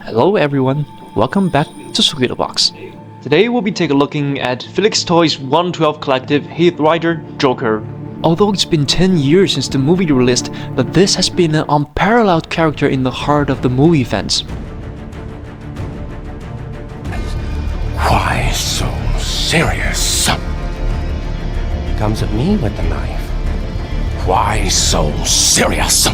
Hello everyone, welcome back to Sweeter Box. Today we'll be taking a looking at Filix Toys 112 Collective Heath Ledger Joker. Although it's been 10 years since the movie released, but this has been an unparalleled character in the heart of the movie fans. Why so serious? He comes at me with the knife. Why so serious?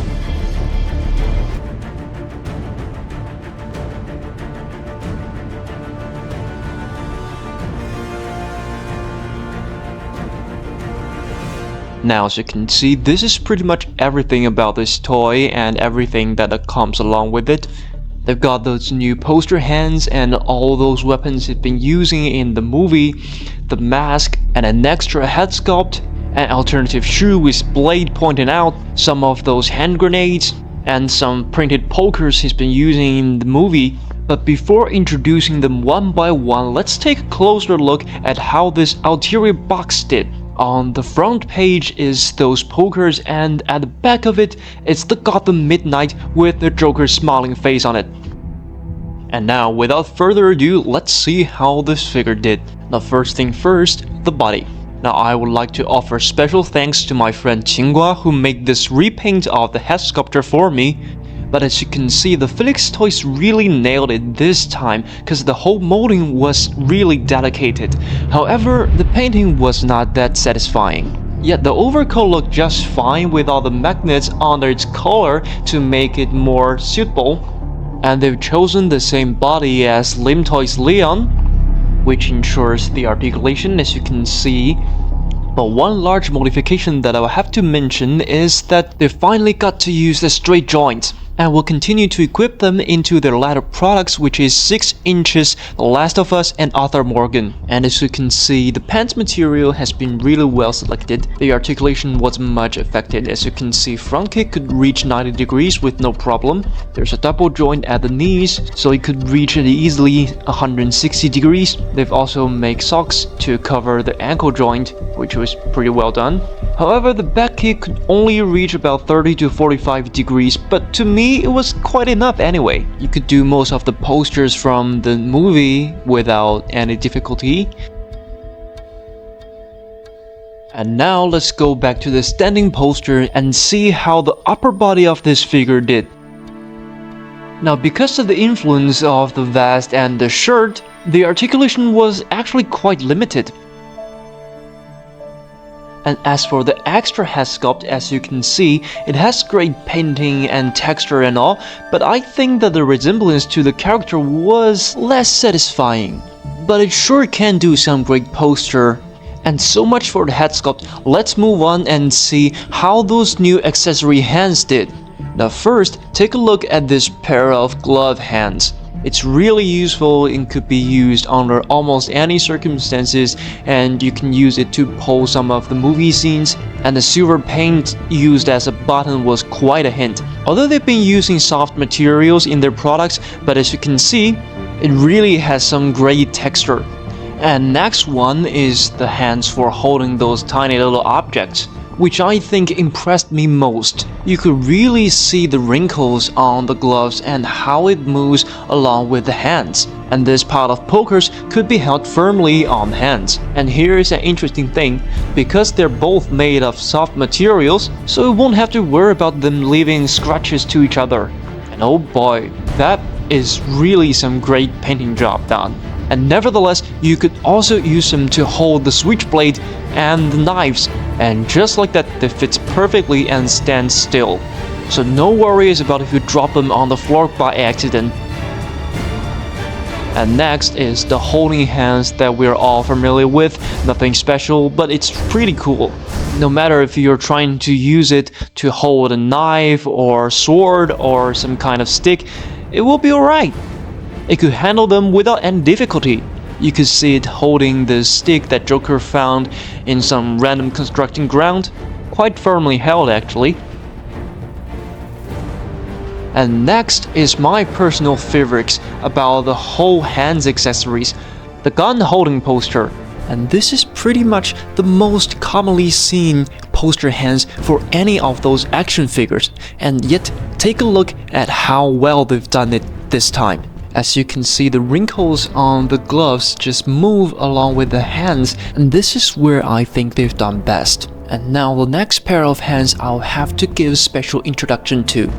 Now, as you can see, this is pretty much everything about this toy and everything that comes along with it. They've got those new poster hands and all those weapons they've been using in the movie, the mask, and an extra head sculpt, an alternative shoe with blade pointing out, some of those hand grenades, and some printed pokers he's been using in the movie. But before introducing them one by one, let's take a closer look at how this ulterior box did. On the front page is those pokers, and at the back of it, it's the Gotham Midnight with the Joker's smiling face on it. And now, without further ado, let's see how this figure did. Now, first thing first, the body. Now, I would like to offer special thanks to my friend Qinghua who made this repaint of the head sculpture for me. But as you can see, the Filix Toys really nailed it this time, because the whole molding was really dedicated. However, the painting was not that satisfying. Yet the overcoat looked just fine with all the magnets under its collar to make it more suitable. And they've chosen the same body as Lim Toys Leon, which ensures the articulation, as you can see. But one large modification that I will have to mention is that they finally got to use the straight joints, and will continue to equip them into their latter products, which is 6 inches, The Last of Us and Arthur Morgan. And as you can see, the pants material has been really well selected. The articulation wasn't much affected. As you can see, front kick could reach 90 degrees with no problem. There's a double joint at the knees, so it could reach it easily 160 degrees. They've also made socks to cover the ankle joint, which was pretty well done. However, the back kick could only reach about 30 to 45 degrees, but to me it was quite enough anyway. You could do most of the postures from the movie without any difficulty. And now let's go back to the standing poster and see how the upper body of this figure did. Now, because of the influence of the vest and the shirt, the articulation was actually quite limited. And as for the extra head sculpt, as you can see, it has great painting and texture and all, but I think that the resemblance to the character was less satisfying. But it sure can do some great poster. And so much for the head sculpt. Let's move on and see how those new accessory hands did. Now first, take a look at this pair of glove hands. It's really useful and could be used under almost any circumstances, and you can use it to pull some of the movie scenes, and the silver paint used as a button was quite a hint. Although they've been using soft materials in their products, but as you can see, it really has some great texture. And next one is the hands for holding those tiny little objects, which I think impressed me most. You could really see the wrinkles on the gloves and how it moves along with the hands. And this pile of pokers could be held firmly on hands. And here is an interesting thing, because they're both made of soft materials, so you won't have to worry about them leaving scratches to each other. And oh boy, that is really some great painting job done. And nevertheless, you could also use them to hold the switchblade and the knives, and just like that, they fit perfectly and stand still. So no worries about if you drop them on the floor by accident. And next is the holding hands that we're all familiar with. Nothing special, but it's pretty cool. No matter if you're trying to use it to hold a knife or sword or some kind of stick, it will be alright. It could handle them without any difficulty. You could see it holding the stick that Joker found in some random constructing ground, quite firmly held actually. And next is my personal favorites about the whole hands accessories, the gun holding poster. And this is pretty much the most commonly seen poster hands for any of those action figures, and yet take a look at how well they've done it this time. As you can see, the wrinkles on the gloves just move along with the hands, and this is where I think they've done best. And now the next pair of hands I'll have to give special introduction to.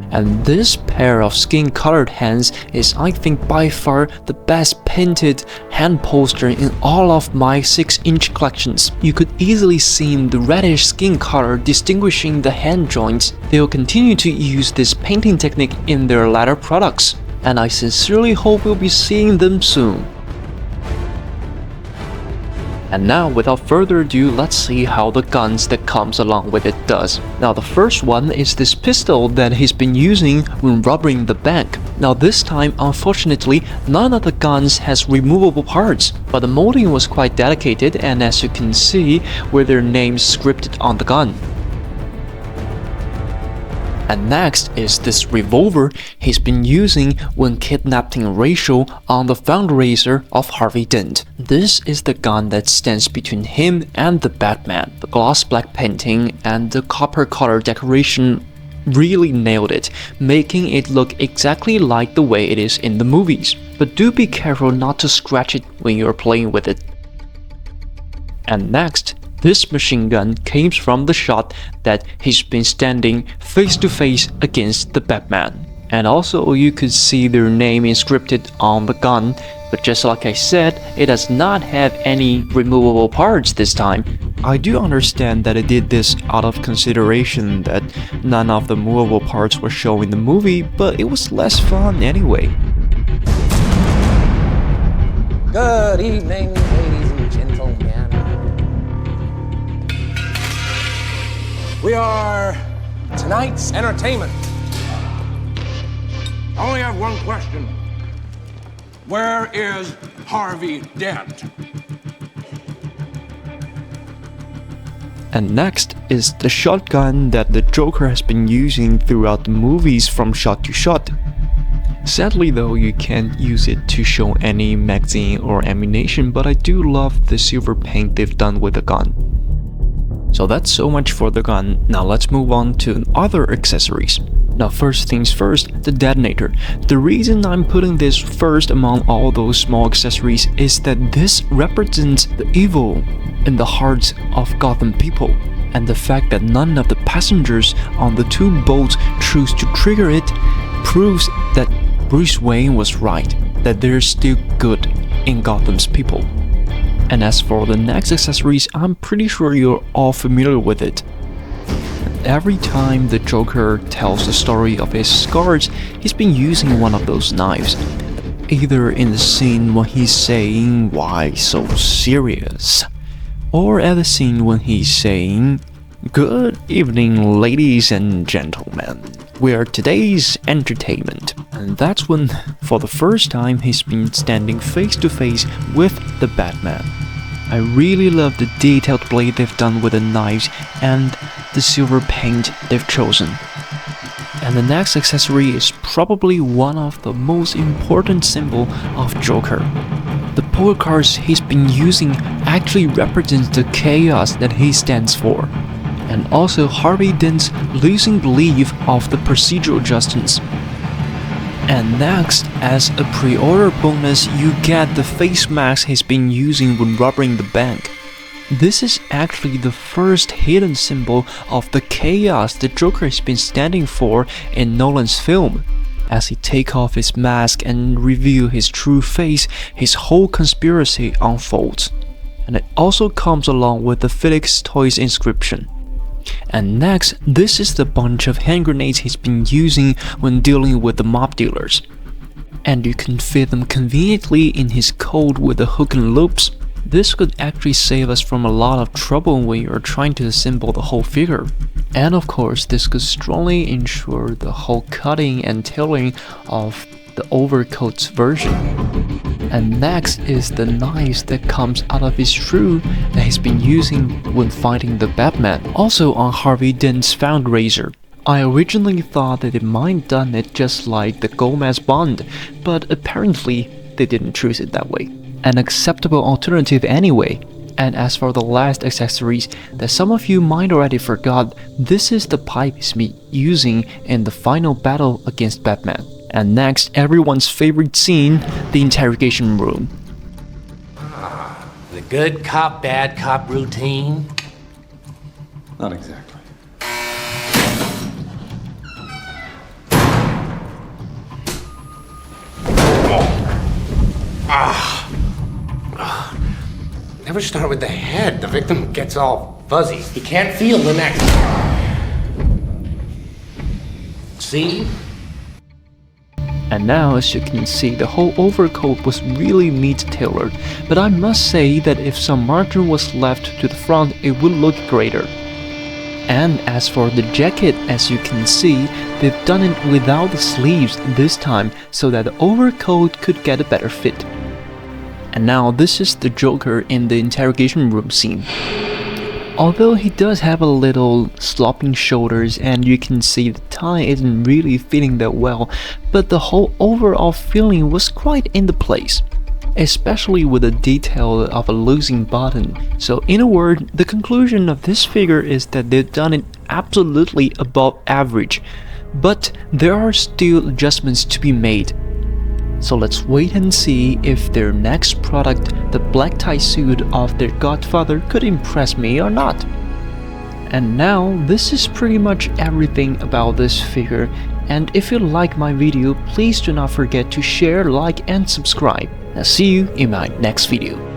And this pair of skin-colored hands is, I think, by far the best painted hand poster in all of my 6-inch collections. You could easily see the reddish skin color distinguishing the hand joints. They will continue to use this painting technique in their latter products, and I sincerely hope we'll be seeing them soon. And now, without further ado, let's see how the guns that comes along with it does. Now, the first one is this pistol that he's been using when robbing the bank. Now, this time, unfortunately, none of the guns has removable parts, but the molding was quite delicate, and as you can see, with their names scripted on the gun. And next is this revolver he's been using when kidnapping Rachel on the fundraiser of Harvey Dent. This is the gun that stands between him and the Batman. The gloss black painting and the copper color decoration really nailed it, making it look exactly like the way it is in the movies. But do be careful not to scratch it when you're playing with it. And next, this machine gun came from the shot that he's been standing face to face against the Batman. And also you could see their name inscripted on the gun, but just like I said, it does not have any removable parts this time. I do understand that it did this out of consideration that none of the movable parts were shown in the movie, but it was less fun anyway. Good evening, ladies and gentlemen. We are tonight's entertainment. I only have one question. Where is Harvey Dent? And next is the shotgun that the Joker has been using throughout the movies from shot to shot. Sadly though, you can't use it to show any magazine or ammunition, but I do love the silver paint they've done with the gun. So that's so much for the gun. Now let's move on to other accessories. Now first things first, the detonator. The reason I'm putting this first among all those small accessories is that this represents the evil in the hearts of Gotham people, and the fact that none of the passengers on the 2 boats choose to trigger it proves that Bruce Wayne was right, that there's still good in Gotham's people. And as for the next accessories, I'm pretty sure you're all familiar with it. Every time the Joker tells the story of his scars, he's been using one of those knives. Either in the scene when he's saying, "Why so serious?" or at the scene when he's saying, "Good evening, ladies and gentlemen. We're today's entertainment." And that's when, for the first time, he's been standing face to face with the Batman. I really love the detailed blade they've done with the knives and the silver paint they've chosen. And the next accessory is probably one of the most important symbol of Joker. The poker cards he's been using actually represents the chaos that he stands for, and also Harvey Dent's losing belief of the procedural justice. And next, as a pre-order bonus, you get the face mask he's been using when robbing the bank. This is actually the first hidden symbol of the chaos the Joker has been standing for in Nolan's film. As he takes off his mask and reveals his true face, his whole conspiracy unfolds. And it also comes along with the Filix toys inscription. And next, this is the bunch of hand grenades he's been using when dealing with the mob dealers. And you can fit them conveniently in his coat with the hook and loops. This could actually save us from a lot of trouble when you're trying to assemble the whole figure. And of course, this could strongly ensure the whole cutting and tailoring of the overcoat's version. And next is the knives that comes out of his shoe that he's been using when fighting the Batman, also on Harvey Dent's fundraiser. I originally thought that they might done it just like the Gomez Bond, but apparently they didn't choose it that way. An acceptable alternative anyway. And as for the last accessories that some of you might already forgot, this is the pipe he's been using in the final battle against Batman. And next, everyone's favorite scene, the interrogation room. The good cop, bad cop routine? Not exactly. Never start with the head. The victim gets all fuzzy. He can't feel the neck. See? And now, as you can see, the whole overcoat was really neat tailored, but I must say that if some margin was left to the front, it would look greater. And as for the jacket, as you can see, they've done it without the sleeves this time, so that the overcoat could get a better fit. And now this is the Joker in the interrogation room scene. Although he does have a little sloping shoulders and you can see the tie isn't really fitting that well, but the whole overall feeling was quite in the place, especially with the detail of a losing button. So in a word, the conclusion of this figure is that they've done it absolutely above average, but there are still adjustments to be made. So let's wait and see if their next product, the black tie suit of their godfather, could impress me or not. And now, this is pretty much everything about this figure, and if you like my video, please do not forget to share, like and subscribe. I'll see you in my next video.